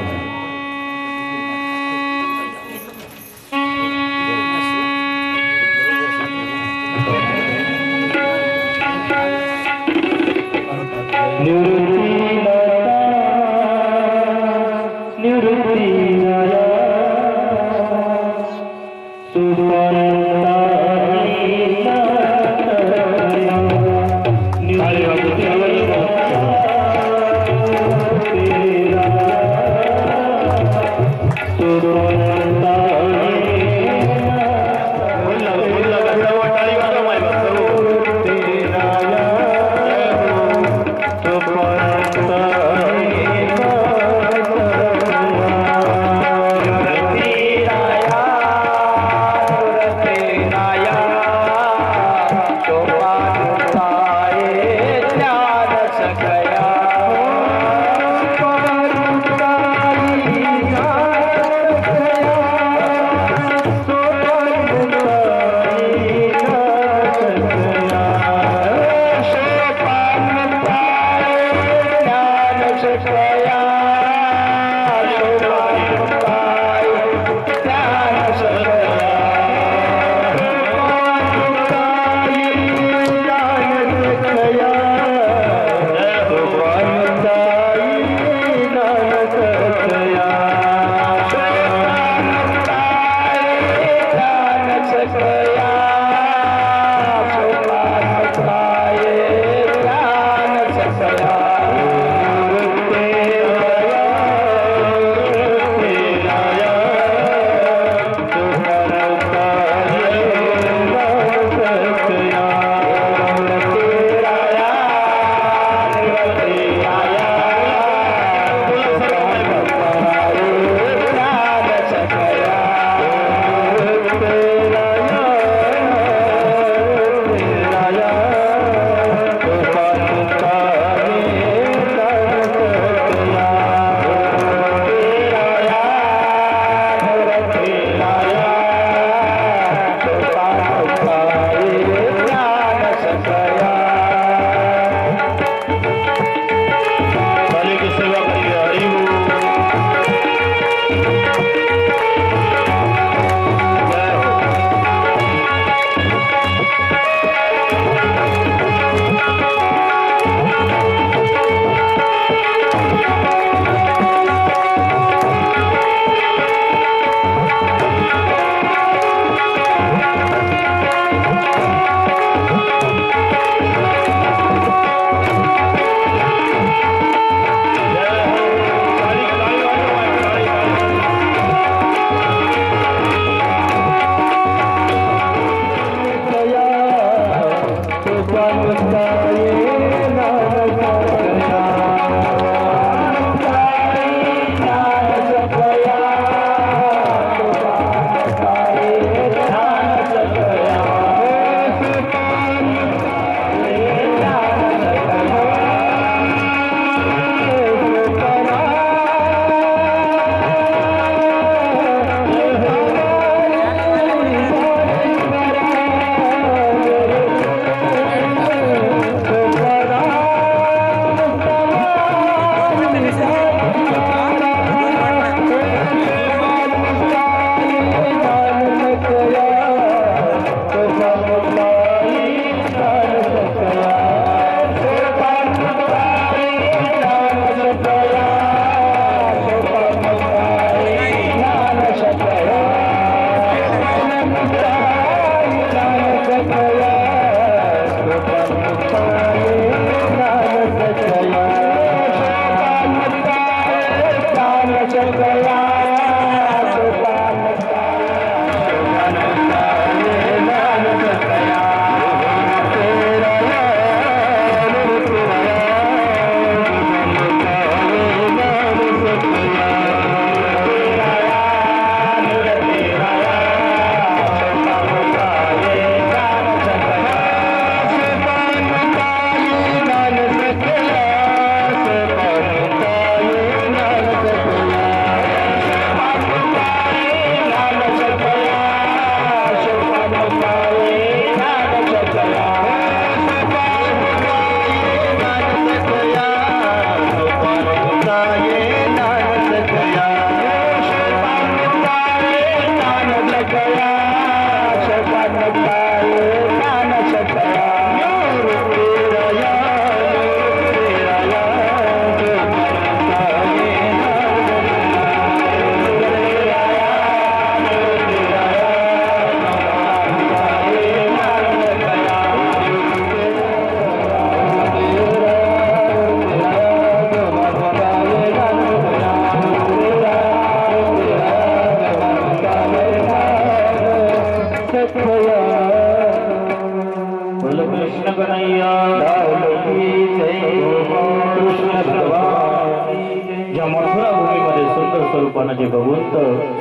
या मथुरा भूमीमध्ये सुंदर स्वरूपानं जे भगवंत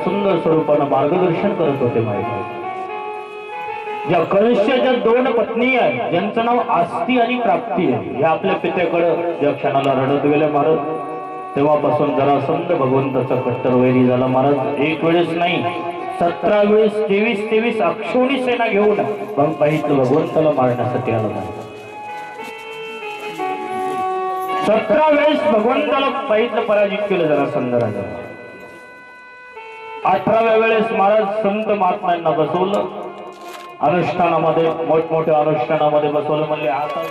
सुंदर स्वरूपानं मार्गदर्शन करत होते माहिती, ज्या कंसच्या 2 पत्नी आहेत ज्यांचं नाव आस्ती आणि प्राप्ती आहे, हे आपल्या पितेकडे ज्या क्षणाला रडत गेले महाराज, तेव्हापासून जरासंध भगवंताचा कट्टर वैरी झाला महाराज. एक वेळेस नाही 17 वेळेस 23 अक्षोणी सेना घेऊन भगवंताला मारण्यासाठी आला नाही. 17 वेळेस भगवंताला पाहिजे पराजित केलं जरासंध राजा. 18व्या वेळेस महाराज संत महात्म्यांना बसवलं, अनुष्ठानामध्ये मोठमोठ्या अनुष्ठानामध्ये बसवलं. म्हणले आता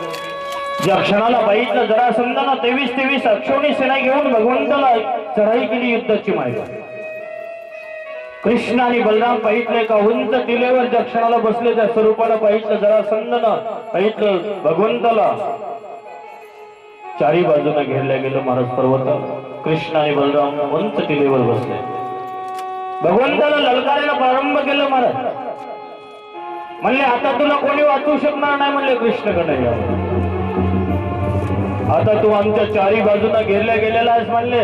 ज्या क्षणाला बघितलं जरासंधानं 23 अक्षोणी सेना घेऊन भगवंताला चढाई केली युद्धाची माहिती. कृष्ण आणि बलराम पाहितले का उंच टिलेवर ज्या क्षणाला बसले त्या स्वरूपाला पाहितलं जरासंधानं पाहितलं भगवंताला चारी बाजूने घेरल्या गेलं महाराज पर्वताला. कृष्ण आणि बलराम उंच टिलेवर बसले, भगवंताला ललकारायला प्रारंभ केलं महाराज. म्हणले आता तुला कोणी वाचवू शकणार नाही. म्हणले कृष्ण कन्हैया, आता तू आमच्या चारी बाजूला घेरल्या गेलेला आहेस. म्हणले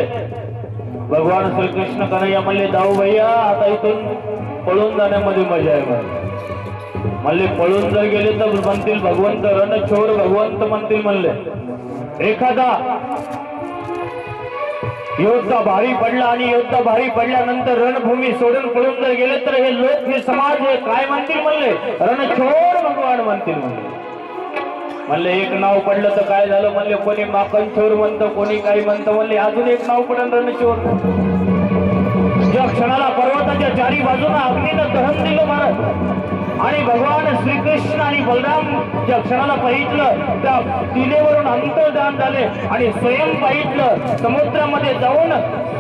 भगवान श्रीकृष्ण कन्हैया म्हणले जाऊ भैया, आता इथून पळून जाण्यामध्ये मजा आहे. म्हणले पळून जर गेले तर म्हणतील भगवंत रणछोर भगवंत म्हणतील. म्हणले एखादा योद्धा भारी पडला आणि योद्धा भारी पडल्यानंतर रणभूमी सोडून पळून जर गेले तर हे लोक हे समाज हे काय म्हणतील. म्हणले रणछोर भगवान म्हणतील. म्हणले एक नाव पडलं तर काय झालं. म्हणले कोणी माखनचोर म्हणतं, कोणी काही म्हणतं. म्हणले अजून एक नाव पडलं रणचोर. ज्या क्षणाला पर्वताच्या चारी बाजूला अग्नीनं दहन दिलं महाराज आणि भगवान श्रीकृष्ण आणि बलराम ज्या क्षणाला पाहितलं त्या टिलेवरून अंतर्धान झाले आणि स्वयं पाहितलं समुद्रामध्ये जाऊन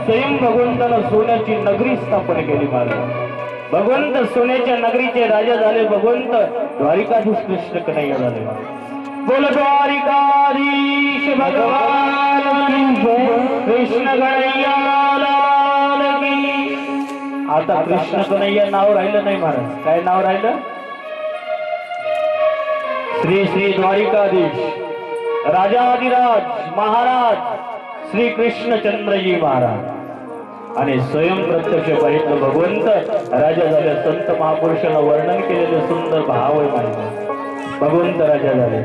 स्वयं भगवंतानं सोन्याची नगरी स्थापन केली महाराज. भगवंत सोन्याच्या नगरीचे राजा झाले. भगवंत द्वारिकाधीश कृष्ण कन्हैया झाले. बोल द्वारिकाधीश भगवान कृष्ण कन्हैया लाल की. आता कृष्ण कन्हैया नाव राहिलं नाही महाराज. काय नाव राहिलं. श्री श्री द्वारिकाधीश राजाधिराज महाराज श्री कृष्णचंद्रजी महाराज आणि स्वयं प्रत्यक्ष पाहिलं भगवंत राजा झाले. संत महापुरुषांना वर्णन केलेले सुंदर भाव आहे माहिती. भगवंत राजा झाले.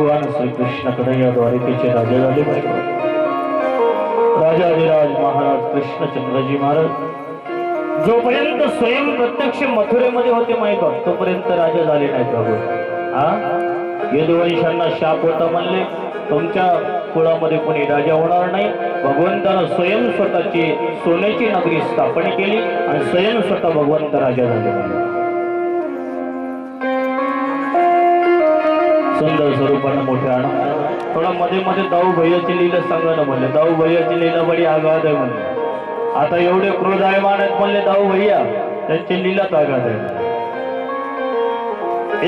भगवान श्रीकृष्ण कन्हैया द्वारिकेचे राजा झाले पाहिजे। राजाधिराज महाराज कृष्णचंद्रजी महाराज जोपर्यंत स्वयं प्रत्यक्ष मथुरेमध्ये होते माहिती तोपर्यंत राजा झाले नाही प्रभू। यदुवंशांना शाप होता म्हणले तुमच्या कुळामध्ये कोणी राजा होणार नाही। भगवंतानं स्वयं स्वतःची सोन्याची नगरी स्थापन केली आणि स्वयं स्वतः भगवंत राजा झाले। सुंदर स्वरूपानं मोठे आनंद थोडा मध्ये मध्ये दाऊ भैयाची लीला सांगा म्हणले। दाऊ भैयाची लीला बडी आघात आहे म्हणले। आता एवढे क्रोधायमान आहेत म्हणले दाऊ भैया त्यांची लीलाच आघात आहे।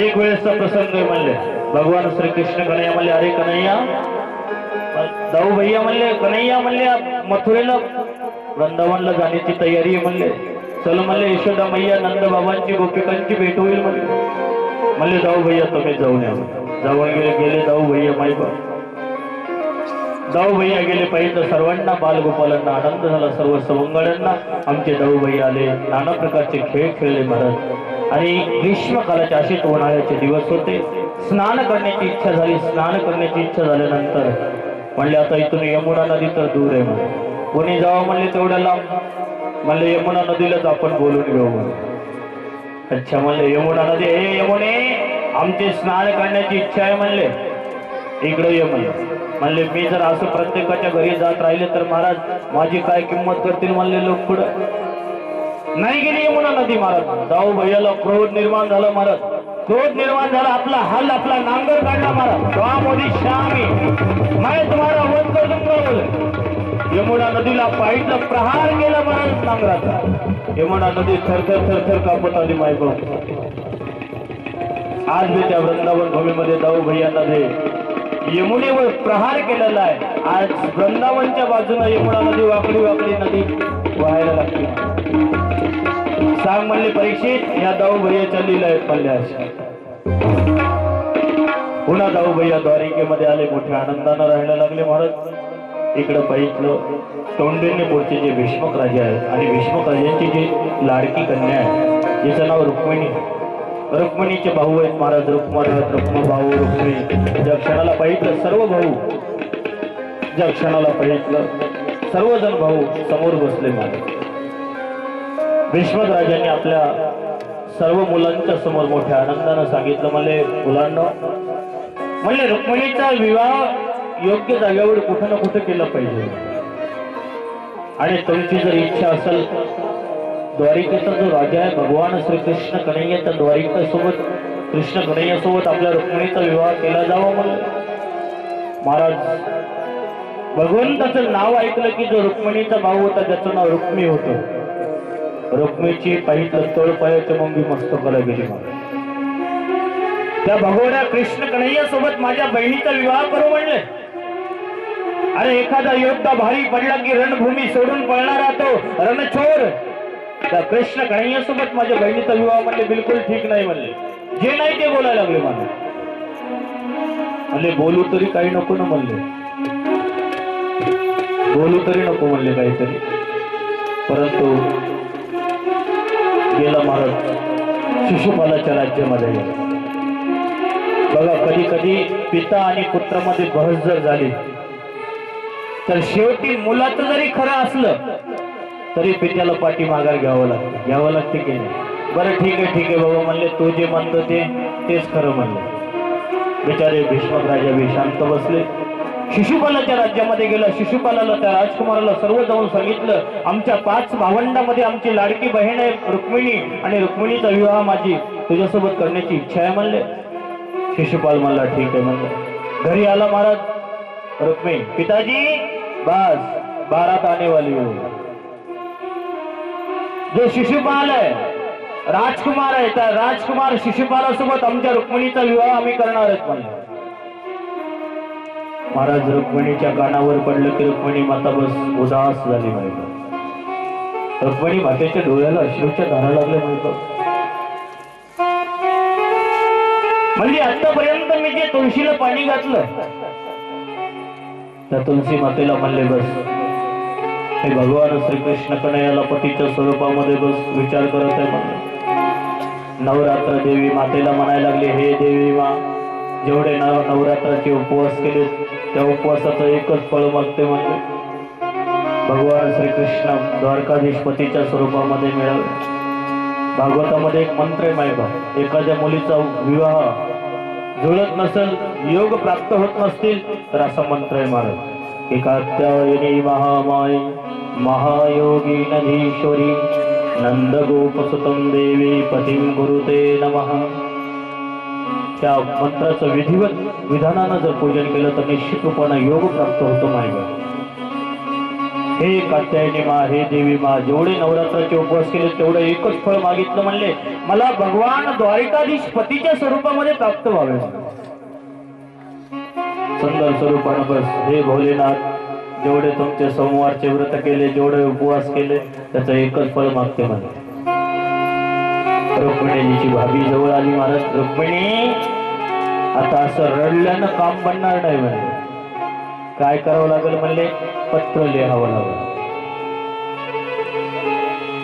एक वेळेसचा प्रसंग आहे म्हणले भगवान श्रीकृष्ण कन्हैया म्हणले अरे कन्हैया दाऊ भैया म्हणले कन्हैया म्हणले मथुरेला वृंदावनला जाण्याची तयारी आहे म्हणले। चल म्हणले यशोदा मैया नंद बाबांची गोपिकांची भेट होईल म्हणले दाऊ भैया तुम्ही जाऊन या। जाऊन गेले दाऊ भैया माई दाऊ भैया गेले पाहिजे सर्वांना बालगोपालांना आनंद झाला। सर्व सवंगड्यांना आमचे दाऊ भैया आले नाना प्रकारचे खेळ खेळले महाराज। आणि ग्रीष्मकालाचे असेच उन्हाळ्याचे दिवस होते। स्नान करण्याची इच्छा झाली। स्नान करण्याची इच्छा झाल्यानंतर म्हणले आता इथून यमुना नदी तर दूर आहे म्हणले कोणी जावं म्हणले तेवढ्या लांब म्हणले यमुना नदीलाच आपण बोलून घेऊ म्हणले। अच्छा म्हणले यमुना नदी हे यमुने आमचे स्नान करण्याची इच्छा आहे म्हणले इकडे ये म्हणले मी जर असं प्रत्येकाच्या घरी जात राहिले तर महाराज माझी काय किंमत करतील म्हणले लोक पुढे नाही गेली यमुना नदी महाराज। दाऊ भैयाला क्रोध निर्माण झाला महाराज। क्रोध निर्माण झाला आपला हल आपला नांगर काढला महाराज। वा मोदी श्यामी मैं तुम्हारा वध कर दूंगा बोले यमुना नदीला पायीचा प्रहार केला महाराज नांगराचा। यमुना नदी थरथर थरथर कापत आली मायबा। आज मी त्या वृंदावन भूमीमध्ये दाऊ भैयांना दे यमुनेवर प्रहार केलेला आहे। आज वृंदावनच्या बाजूला यमुना नदी वाकडी वाकडी नदी वाहायला लागते। सांग म्हणले परीक्षित या दाऊ भैयाच्या लीला आहेत म्हणले अशा। पुन्हा दाऊ भैया द्वारिकेमध्ये आले मोठ्या आनंदानं राहायला लागले महाराज। इकडे पाहिलं तोंडेपूरचे जे भीष्मक राजे आहेत आणि भीष्मक राजांची जी लाडकी कन्या आहे जिचं नाव रुक्मिणी रुक्मिणीचे भाऊ आहेत महाराज। रुक्मा रुक्मा भाऊ रुक्मिणी ज्या क्षणाला पाहिलं सर्व भाऊ ज्या क्षणाला पाहिलं सर्वजण भाऊ समोर बसले महाराज। भीष्मक राजांनी आपल्या सर्व मुलांच्या समोर मोठ्या आनंदानं सांगितलं म्हणले मुलांना म्हणले रुक्मिणीचा विवाह योग्य जागेवर कुठं ना कुठं केला पाहिजे आणि तुमची जर इच्छा असेल द्वारिकेचा जो राजा आहे भगवान श्रीकृष्ण कन्हैयाच्या द्वारिकेसोबत कृष्ण कन्हैयासोबत आपल्या रुक्मिणीचा विवाह केला जावा म्हणून महाराज। भगवंताचं नाव ऐकलं की जो रुक्मिणीचा भाऊ होता त्याचं नाव रुक्मी होतं। रुक्मीची पाहिलं तळपायाच्या मुंगी मस्तकाला गेली महाराज। त्या भगवड्या कृष्ण कन्हैया सोबत माझ्या बहिणीचा विवाह करू म्हणले। अरे एखादा योद्धा भारी पडला की रणभूमी सोडून पळणारा तो रणछोर त्या कृष्ण कन्हैया सोबत माझ्या बहिणीचा विवाह म्हणले बिलकुल ठीक नाही म्हणले। जे नाही ते बोलायला लागले मला म्हणले बोलू तरी काही नको ना म्हणले बोलू तरी नको म्हणले काहीतरी। परंतु गेला महाराज शिशुपालाच्या राज्यामध्ये बघा कधी कधी पिता आणि पुत्रामध्ये बहस जर झाली तर शेवटी मुलाचं जरी खरं असलं तरी पित्याला पाठी माघार घ्यावं लागते की नाही। बरं ठीक आहे बाबा म्हणले तू जे म्हणतो तेच खरं म्हणले। बिचारे भीष्मक राजा बी शांत बसले। शिशुपालाच्या राज्यामध्ये गेला। शिशुपालाला त्या राजकुमाराला सर्व जाऊन सांगितलं आमच्या 5 भावंडामध्ये आमची लाडकी बहीण आहे रुक्मिणी आणि रुक्मिणीचा विवाह माझी तुझ्यासोबत करण्याची इच्छा आहे म्हणले। शिशुपाल म्हणला ठीक आहे म्हणलं। घरी आला महाराज रुक्मिणी पिताजी बस बारात आने वाली हो। जो शिशुपाल आहे राजकुमार आहे त्या राजकुमार शिशुपालासोबत आमच्या रुक्मिणीचा विवाह आम्ही करणार आहेत म्हणले। महाराज रुक्मिणीच्या कानावर पडलं की रुक्मिणी माता बस उदास झाली माहिती। रुक्मिणी मातेच्या डोळ्याला अश्रूच्या धारा लागल्या माहिती। म्हणजे आतापर्यंत मी जे तुळशीला पाणी घातलं त्या तुलसी मातेला म्हणले बस हे भगवान श्रीकृष्ण कन्हैयाला पतीच्या स्वरूपामध्ये बस विचार करत आहे म्हणले। नवरात्र देवी मातेला म्हणायला लागले हे देवी मा जेवढे नवरात्राचे उपवास केले त्या उपवासाचं एकच फळ मागते म्हणजे भगवान श्रीकृष्ण द्वारकाधीशपतीच्या स्वरूपामध्ये मिळाले। भागवतामध्ये एक मंत्र आहे माहिती आहे, एखाद्या मुलीचा विवाह जुळत नसेल, योग प्राप्त होत नसतील तर असा मंत्र आहे महाराज की कात्यायनी महामाई महायोगी नधीश्वरी नंदगोपसुतं देवी पतिं गुरुते नमः। त्या मंत्राचं विधिवत विधानानं जर पूजन केलं तर निश्चित रूपाने योग प्राप्त होतो माहिती। हे कात्यायनी मा, हे देवी मा, जेवढे नवरात्राचे उपवास केले तेवढं एकच फळ मागितलं म्हणले, मला भगवान द्वारिकाधीश पतीच्या स्वरूपामध्ये प्राप्त व्हावे। सुंदर स्वरूपानं बस हे भोलेनाथ, जेवढे तुमचे सोमवारचे व्रत केले, जेवढे उपवास केले त्याचं एकच फळ मागते म्हणे। रुक्मिणीची भाभी जवळ आली, महाराज रुक्मिणी आता असं रडल्यानं काम बनणार नाही म्हणे, काय करावं लागेल म्हणले, पत्र लिहावं लागेल।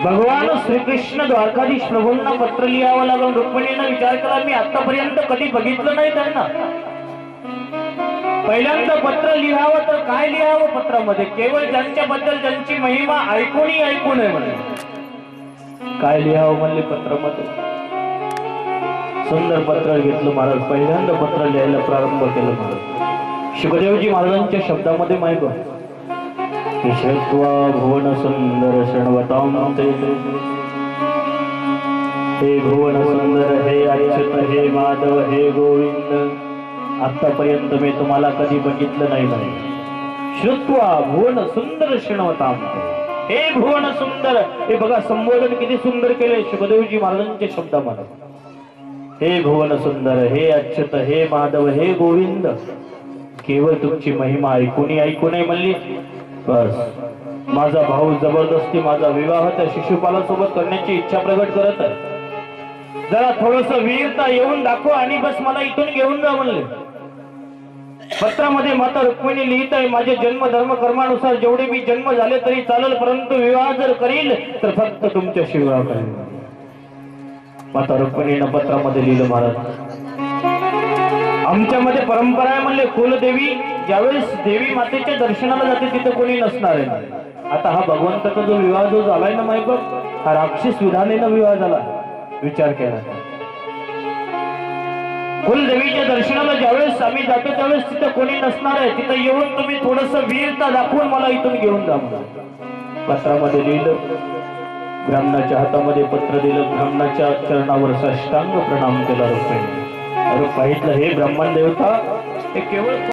भगवान श्रीकृष्ण द्वारकाधीश प्रभूंना पत्र लिहावं लागेल। रुक्मिणीनं विचार केला, मी आतापर्यंत कधी बघितलं नाही त्यांना, पहिल्यांदा पत्र लिहावं तर काय लिहावं पत्रामध्ये, केवळ ज्यांच्याबद्दल ज्यांची महिमा ऐकून आहे म्हणे, काय लिहावं म्हणले पत्रामध्ये। सुंदर पत्र घेतलं महाराज, पहिल्यांदा पत्र लिहायला प्रारंभ केलं महाराज। शुकदेवजी महाराजांच्या शब्दामध्ये माहिती की श्रुत्वा भुवन सुंदर शृण्वतां ते, हे भुवन सुंदर, हे अच्युत, हे माधव, हे गोविंद, आतापर्यंत मी तुम्हाला कधी बघितलं नाही म्हणे। श्रुत्वा भुवन सुंदर शृण्वतां, हे भुवन सुंदर, हे बघा संबोधन किती सुंदर केले शुकदेवजी महाराजांच्या शब्दामध्ये। हे भुवन सुंदर, हे अच्युत, हे माधव, हे गोविंद, केवळ तुमची महिमा ऐकून म्हणली। बस माझा भाऊ जबरदस्ती माझा विवाह त्या शिशुपालासोबत करण्याची इच्छा प्रगट करत आहे, जरा थोडस वीरता येऊन दाखव आणि बस मला इथून घेऊन जा म्हणले। पत्रामध्ये माता रुक्मिणी लिहित आहे, माझे जन्म धर्म कर्मानुसार जेवढे मी जन्म झाले तरी चालेल, परंतु विवाह जर करील तर फक्त तुमच्याशी विवाह करेल। माता रुक्मिणीनं पत्रामध्ये लिहिलं, महाराज आमच्यामध्ये परंपरा आहे म्हणले, कुलदेवी ज्यावेळेस देवी मातेच्या दर्शनाला जाते तिथे कोणी नसणार आहे। आता हा भगवंताचा जो विवाह जो झालाय ना माहिती, हा राक्षस विधानेनं विवाह झाला, विचार केला। कुलदेवीच्या दर्शनाला ज्यावेळेस आम्ही जातो त्यावेळेस तिथं कोणी नसणार आहे, तिथं येऊन तुम्ही थोडस वीरता दाखवून मला इथून घेऊन जा म्हणून पत्रामध्ये लिहिलं। ब्राह्मणाच्या हातामध्ये पत्र दिलं, ब्राह्मणाच्या चरणावर साष्टांग प्रणाम केला रुक्मिणी। अरे पाहितलं, हे ब्राह्मण देवता हे केवळ